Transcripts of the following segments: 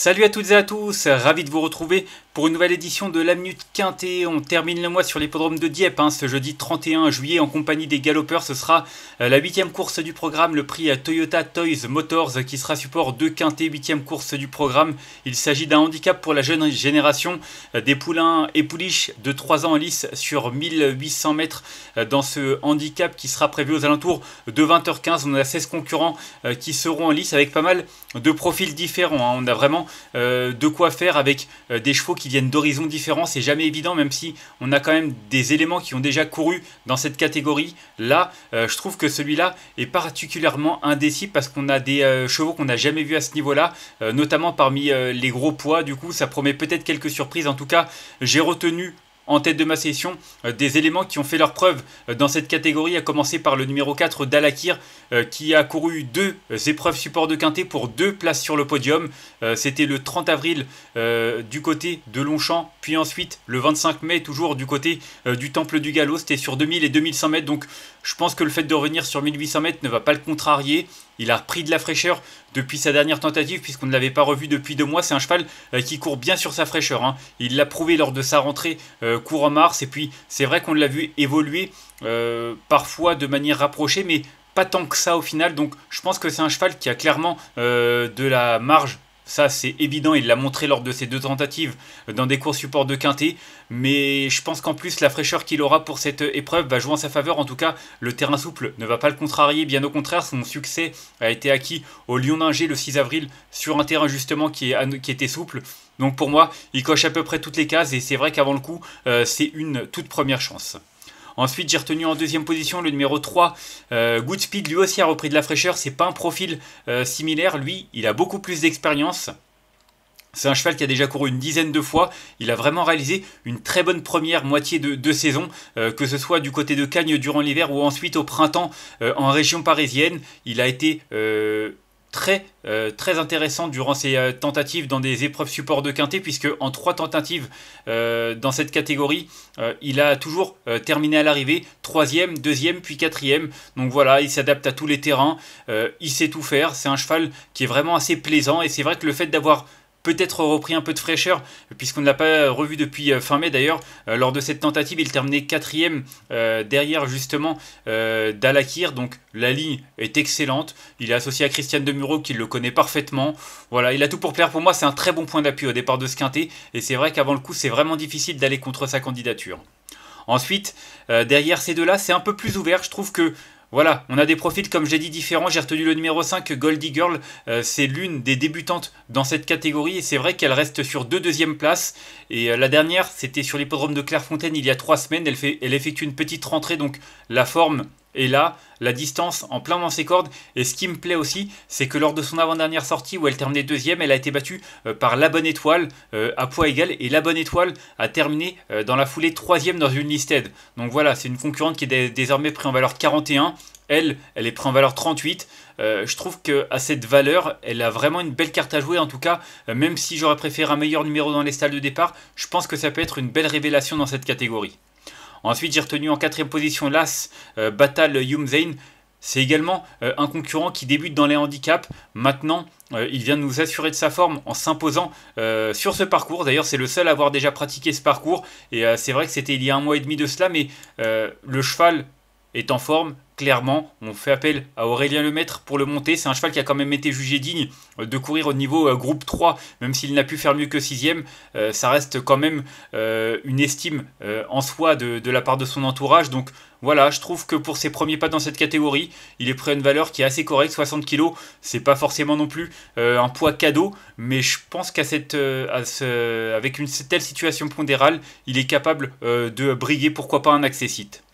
Salut à toutes et à tous, ravi de vous retrouver pour une nouvelle édition de la Minute Quintet. On termine le mois sur l'hippodrome de Dieppe ce jeudi 31 juillet en compagnie des galopeurs. Ce sera la 8e course du programme, le prix Toyota Toys Motors qui sera support de Quintet, 8e course du programme. Il s'agit d'un handicap pour la jeune génération, des poulains et pouliches de 3 ans en lice sur 1800 mètres dans ce handicap qui sera prévu aux alentours de 20h15. On a 16 concurrents qui seront en lice avec pas mal de profils différents. On a vraiment de quoi faire avec des chevaux qui viennent d'horizons différents. C'est jamais évident, même si on a quand même des éléments qui ont déjà couru dans cette catégorie. Là, je trouve que celui-là est particulièrement indécis parce qu'on a des chevaux qu'on n'a jamais vus à ce niveau-là, notamment parmi les gros poids. Du coup, ça promet peut-être quelques surprises. En tout cas, j'ai retenu en tête de ma session des éléments qui ont fait leur preuve dans cette catégorie, à commencer par le numéro 4 Dalakir qui a couru 2 épreuves support de Quintet pour 2 places sur le podium. C'était le 30 avril du côté de Longchamp, puis ensuite le 25 mai toujours du côté du Temple du Galop. C'était sur 2000 et 2100 mètres, donc je pense que le fait de revenir sur 1800 mètres ne va pas le contrarier. Il a repris de la fraîcheur depuis sa dernière tentative puisqu'on ne l'avait pas revu depuis 2 mois. C'est un cheval qui court bien sur sa fraîcheur. Il l'a prouvé lors de sa rentrée courant mars. Et puis c'est vrai qu'on l'a vu évoluer parfois de manière rapprochée, mais pas tant que ça au final. Donc je pense que c'est un cheval qui a clairement de la marge. Ça c'est évident, il l'a montré lors de ses 2 tentatives dans des courses support de Quintet. Mais je pense qu'en plus la fraîcheur qu'il aura pour cette épreuve va jouer en sa faveur. En tout cas, le terrain souple ne va pas le contrarier, bien au contraire. Son succès a été acquis au Lion d'Angers le 6 avril sur un terrain justement qui était souple. Donc pour moi, il coche à peu près toutes les cases et c'est vrai qu'avant le coup, c'est une toute première chance. Ensuite, j'ai retenu en 2e position le numéro 3, Goodspeed. Lui aussi a repris de la fraîcheur. C'est pas un profil similaire. Lui, il a beaucoup plus d'expérience. C'est un cheval qui a déjà couru une dizaine de fois. Il a vraiment réalisé une très bonne première moitié de saison, que ce soit du côté de Cagnes durant l'hiver ou ensuite au printemps en région parisienne. Il a été très intéressant durant ses tentatives dans des épreuves support de Quintet, puisque en 3 tentatives dans cette catégorie, il a toujours terminé à l'arrivée 3e, 2e puis 4e. Donc voilà, il s'adapte à tous les terrains, il sait tout faire. C'est un cheval qui est vraiment assez plaisant et c'est vrai que le fait d'avoir peut-être repris un peu de fraîcheur, puisqu'on ne l'a pas revu depuis fin mai d'ailleurs. Lors de cette tentative, il terminait 4e derrière justement Dalakir. Donc la ligne est excellente. Il est associé à Christiane Demuro qui le connaît parfaitement. Voilà, il a tout pour plaire. Pour moi, c'est un très bon point d'appui au départ de ce Quintet. Et c'est vrai qu'avant le coup, c'est vraiment difficile d'aller contre sa candidature. Ensuite, derrière ces deux-là, c'est un peu plus ouvert. Je trouve que voilà, on a des profils comme j'ai dit différents. J'ai retenu le numéro 5, Goldie Girl. C'est l'une des débutantes dans cette catégorie et c'est vrai qu'elle reste sur 2 deuxièmes places. Et la dernière, c'était sur l'hippodrome de Clairefontaine il y a 3 semaines. Elle effectue une petite rentrée, donc la forme est là, la distance en plein dans ses cordes. Et ce qui me plaît aussi, c'est que lors de son avant-dernière sortie où elle terminait 2e, elle a été battue par La Bonne Étoile à poids égal. Et La Bonne Étoile a terminé dans la foulée 3e dans une listed. Donc voilà, c'est une concurrente qui est désormais prise en valeur 41. Elle est prise en valeur 38. Je trouve qu'à cette valeur, elle a vraiment une belle carte à jouer. En tout cas, même si j'aurais préféré un meilleur numéro dans les stalles de départ, je pense que ça peut être une belle révélation dans cette catégorie. Ensuite, j'ai retenu en 4e position l'As Batal Yumzain. C'est également un concurrent qui débute dans les handicaps. Maintenant, il vient de nous assurer de sa forme en s'imposant sur ce parcours. D'ailleurs, c'est le seul à avoir déjà pratiqué ce parcours. Et c'est vrai que c'était il y a 1 mois et demi de cela, mais le cheval est en forme. Clairement, on fait appel à Aurélien Lemaître pour le monter. C'est un cheval qui a quand même été jugé digne de courir au niveau groupe 3, même s'il n'a pu faire mieux que 6e. Ça reste quand même une estime en soi de la part de son entourage. Donc voilà, je trouve que pour ses premiers pas dans cette catégorie, il est pris à une valeur qui est assez correcte. 60 kg, c'est pas forcément non plus un poids cadeau, mais je pense avec une telle situation pondérale, il est capable de briguer, pourquoi pas un accessite.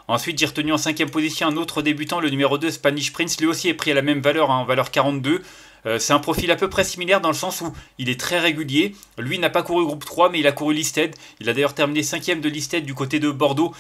Ensuite, j'ai retenu en 5e position un autre débutant, le numéro 2, Spanish Prince. Lui aussi est pris à la même valeur, en valeur 42. C'est un profil à peu près similaire dans le sens où il est très régulier. Lui n'a pas couru groupe 3, mais il a couru listed. Il a d'ailleurs terminé 5e de listed du côté de Bordeaux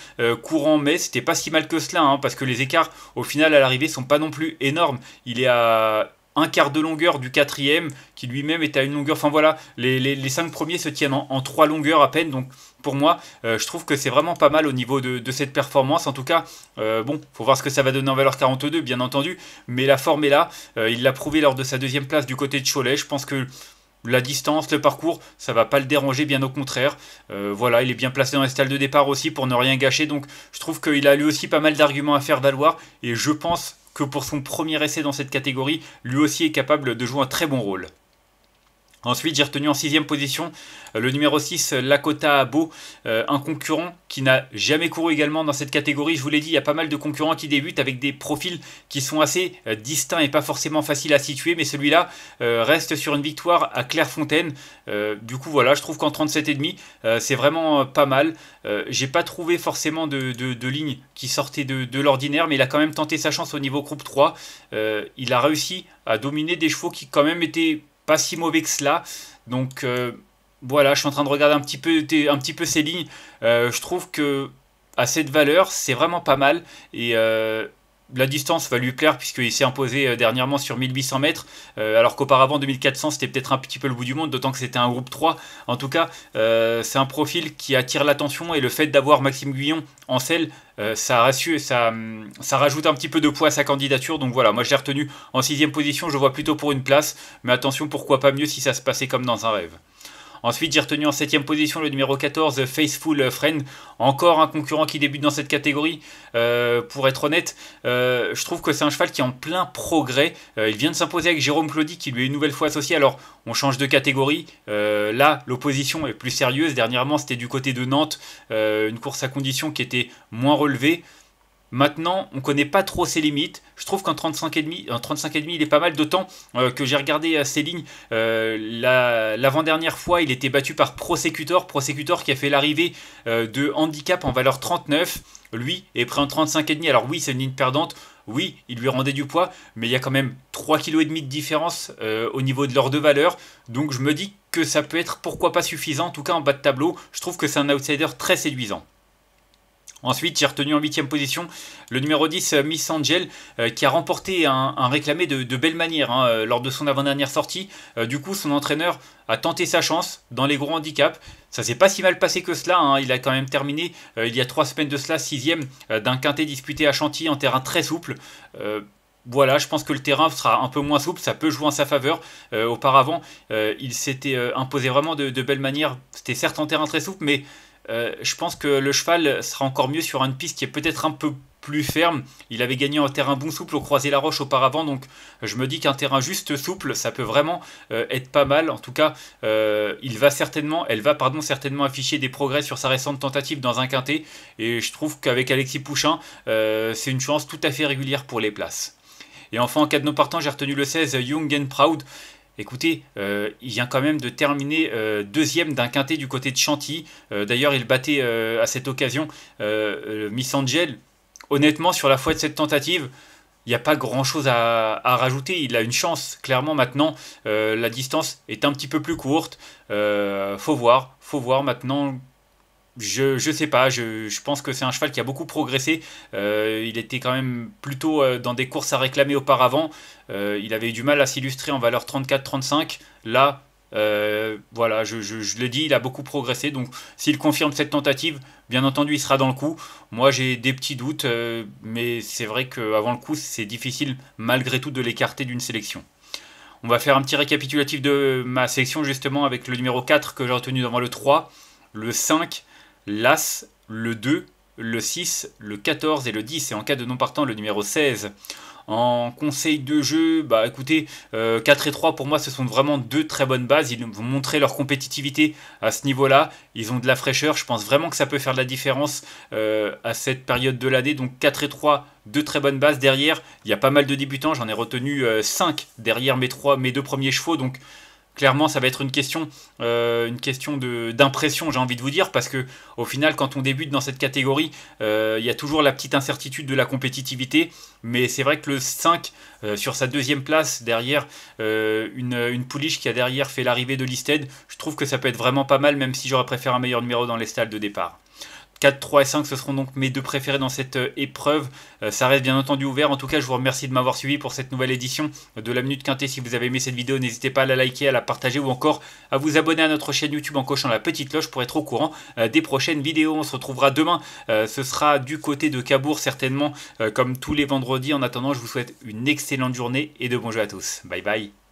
courant mai. C'était pas si mal que cela, parce que les écarts au final à l'arrivée sont pas non plus énormes. Il est à 1/4 de longueur du 4e, qui lui-même est à une longueur. Enfin voilà, les 5 premiers se tiennent en 3 longueurs à peine. Donc pour moi, je trouve que c'est vraiment pas mal au niveau de cette performance. En tout cas, bon, faut voir ce que ça va donner en valeur 42, bien entendu. Mais la forme est là. Il l'a prouvé lors de sa 2e place du côté de Cholet. Je pense que la distance, le parcours, ça va pas le déranger, bien au contraire. Voilà, il est bien placé dans les stalles de départ aussi pour ne rien gâcher. Donc je trouve qu'il a lui aussi pas mal d'arguments à faire valoir. Et je pense que pour son premier essai dans cette catégorie, lui aussi est capable de jouer un très bon rôle. Ensuite, j'ai retenu en 6ème position le numéro 6, Lakota Abo, un concurrent qui n'a jamais couru également dans cette catégorie. Je vous l'ai dit, il y a pas mal de concurrents qui débutent avec des profils qui sont assez distincts et pas forcément faciles à situer, mais celui-là reste sur une victoire à Clairefontaine. Du coup, voilà, je trouve qu'en 37,5, c'est vraiment pas mal. J'ai pas trouvé forcément de ligne qui sortait de l'ordinaire, mais il a quand même tenté sa chance au niveau groupe 3. Il a réussi à dominer des chevaux qui quand même étaient pas si mauvais que cela. Donc voilà, je suis en train de regarder un petit peu ces lignes. Je trouve que à cette valeur, c'est vraiment pas mal. Et la distance va lui plaire puisqu'il s'est imposé dernièrement sur 1800 mètres. Alors qu'auparavant, 2400, c'était peut-être un petit peu le bout du monde, d'autant que c'était un groupe 3. En tout cas, c'est un profil qui attire l'attention. Et le fait d'avoir Maxime Guyon en selle, ça rajoute un petit peu de poids à sa candidature. Donc voilà, moi je l'ai retenu en 6ème position. Je vois plutôt pour une place. Mais attention, pourquoi pas mieux si ça se passait comme dans un rêve. Ensuite, j'ai retenu en 7ème position le numéro 14, Faithful Friend. Encore un concurrent qui débute dans cette catégorie. Pour être honnête, je trouve que c'est un cheval qui est en plein progrès. Il vient de s'imposer avec Jérôme Claudie qui lui est une nouvelle fois associé. Alors, on change de catégorie. Là, l'opposition est plus sérieuse. Dernièrement, c'était du côté de Nantes. Une course à conditions qui était moins relevée. Maintenant, on ne connaît pas trop ses limites. Je trouve qu'en 35,5, il est pas mal. D'autant que j'ai regardé ses lignes. L'avant-dernière fois, il était battu par Prosecutor. Prosecutor qui a fait l'arrivée de handicap en valeur 39. Lui est pris en 35,5. Alors oui, c'est une ligne perdante. Oui, il lui rendait du poids. Mais il y a quand même 3,5 kg de différence au niveau de leurs deux valeurs. Donc je me dis que ça peut être pourquoi pas suffisant. En tout cas, en bas de tableau, je trouve que c'est un outsider très séduisant. Ensuite, j'ai retenu en 8ème position le numéro 10, Miss Angel, qui a remporté un réclamé de belle manière lors de son avant-dernière sortie. Du coup, son entraîneur a tenté sa chance dans les gros handicaps. Ça s'est pas si mal passé que cela. Il a quand même terminé, il y a 3 semaines de cela, 6ème d'un quintet disputé à Chantilly en terrain très souple. Voilà, je pense que le terrain sera un peu moins souple, ça peut jouer en sa faveur. Auparavant, il s'était imposé vraiment de belle manière. C'était certes en terrain très souple, mais je pense que le cheval sera encore mieux sur une piste qui est peut-être un peu plus ferme. Il avait gagné un terrain bon souple au Croisé-la-Roche auparavant, donc je me dis qu'un terrain juste souple, ça peut vraiment être pas mal. En tout cas, elle va certainement afficher des progrès sur sa récente tentative dans un quintet, et je trouve qu'avec Alexis Pouchin, c'est une chance tout à fait régulière pour les places. Et enfin, en cas de non partant, j'ai retenu le 16, Young and Proud. Écoutez, il vient quand même de terminer deuxième d'un quintet du côté de Chantilly. D'ailleurs, il battait à cette occasion Miss Angel. Honnêtement, sur la foi de cette tentative, il n'y a pas grand-chose à rajouter. Il a une chance, clairement, maintenant. La distance est un petit peu plus courte. Faut voir maintenant. Je sais pas, je pense que c'est un cheval qui a beaucoup progressé. Il était quand même plutôt dans des courses à réclamer auparavant. Il avait eu du mal à s'illustrer en valeur 34-35. Là, voilà, je le dis, il a beaucoup progressé. Donc s'il confirme cette tentative, bien entendu, il sera dans le coup. Moi, j'ai des petits doutes, mais c'est vrai qu'avant le coup, c'est difficile malgré tout de l'écarter d'une sélection. On va faire un petit récapitulatif de ma sélection justement avec le numéro 4 que j'ai retenu devant le 3, le 5, l'As, le 2, le 6, le 14 et le 10. Et en cas de non partant, le numéro 16. En conseil de jeu, bah écoutez, 4 et 3 pour moi ce sont vraiment deux très bonnes bases. Ils vont montrer leur compétitivité à ce niveau-là. Ils ont de la fraîcheur. Je pense vraiment que ça peut faire de la différence à cette période de l'année. Donc 4 et 3, deux très bonnes bases. Derrière, il y a pas mal de débutants. J'en ai retenu 5 derrière mes deux premiers chevaux. Donc clairement, ça va être une question d'impression, j'ai envie de vous dire, parce que au final, quand on débute dans cette catégorie, il y a toujours la petite incertitude de la compétitivité. Mais c'est vrai que le 5, sur sa deuxième place, derrière une pouliche qui a derrière fait l'arrivée de Listed, je trouve que ça peut être vraiment pas mal, même si j'aurais préféré un meilleur numéro dans les stalles de départ. 4, 3 et 5, ce seront donc mes deux préférés dans cette épreuve. Ça reste bien entendu ouvert. En tout cas, je vous remercie de m'avoir suivi pour cette nouvelle édition de la Minute Quintet. Si vous avez aimé cette vidéo, n'hésitez pas à la liker, à la partager ou encore à vous abonner à notre chaîne YouTube en cochant la petite cloche pour être au courant des prochaines vidéos. On se retrouvera demain. Ce sera du côté de Cabourg certainement, comme tous les vendredis. En attendant, je vous souhaite une excellente journée et de bons jeux à tous. Bye bye.